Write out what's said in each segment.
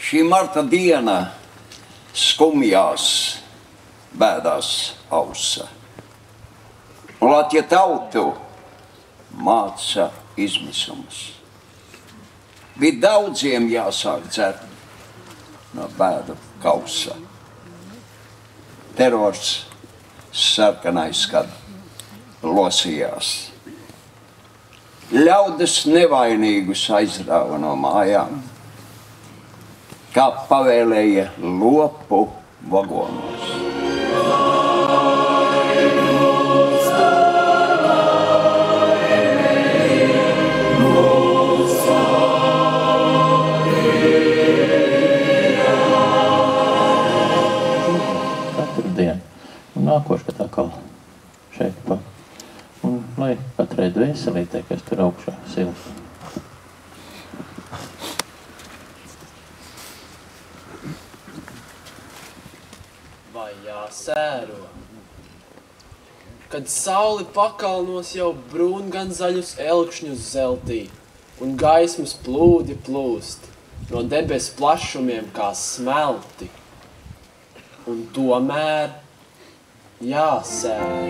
Šī marta diena skumjās bēdās ausa. Un Latvija tautu māca izmisums. Bija daudziem jāsāk dzert no bēdu kausa. Terors sarkanais, kad losījās. Ļaudis nevainīgus aizrāva no mājām, kā pavēlēja lopu vagonos. Katru dienu. Un nākošais atkal šeit pa. Un lai katrai dvēselītē, kas tur augšā silta. Vai jāsēro? Kad sauli pakalnos jau brūn gan zaļus elkšņus zeltī, un gaismas plūdi plūst no debes plašumiem kā smelti. Un tomēr jāsēro.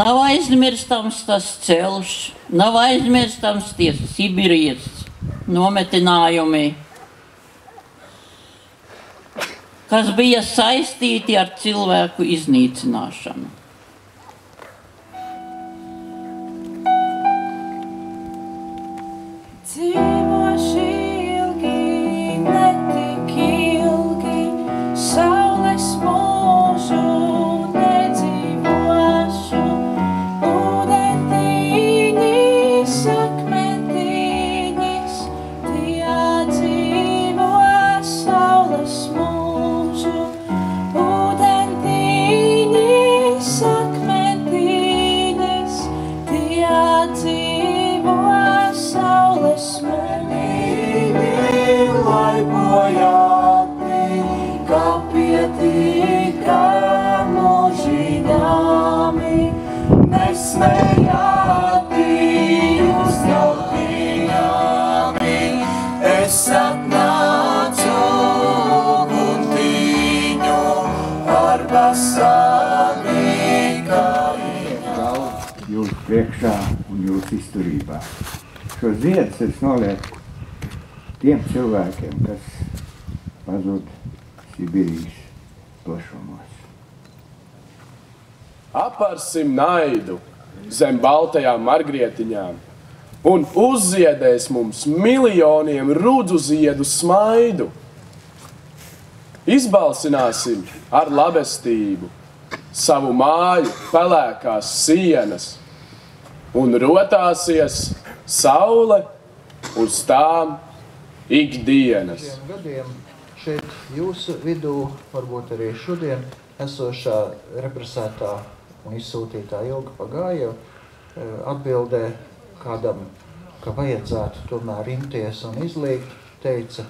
Nav aizmirstams tas ceļš, nav aizmirstams tie Sibīrijas nometinājumi, kas bija saistīti ar cilvēku iznīcināšanu. Dzīvoši ilgi, netik ilgi, saules mūžu nedzīvošu, ūdentīņis, akmentīņis, tie dzīvo saules mūžu, ūdentīņis, akmentīņis, tie dzīvo saules mūžu, lai bojāti, kā pietīka mūžīgāmi, nesmējāti jūs galvīgāmi, es atnācu guntīņu ar basānīgāju. Jūs priekšā un jūs izturībā. Šo ziedus es nolieku tiem cilvēkiem, kas pazud Sibīrijas plašumos. Aparsim naidu zem baltajām margrietiņām un uzziedēs mums miljoniem rudu ziedu smaidu. Izbalsināsim ar labestību savu māju pelēkās sienas un rotāsies saule uz tām ikdienas. Gadiem šeit jūsu vidū, varbūt arī šodien, esošā represētā un izsūtītā Ilga Pagājeva atbildē kādam, ka vajadzētu tomēr rimties un izliegt, teica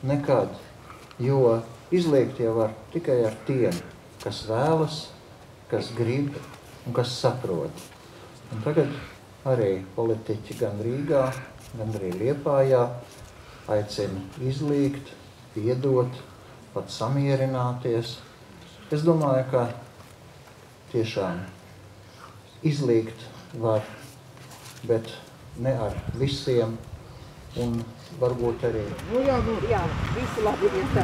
nekad, jo izliegt jau var tikai ar tiem, kas vēlas, kas grib un kas saprot. Un tagad arī politiķi gan Rīgā, gan arī Liepājā aicina izlīgt, piedot, pat samierināties. Es domāju, ka tiešām izlīgt var, bet ne ar visiem un varbūt arī. Jā, visi labi ir tā.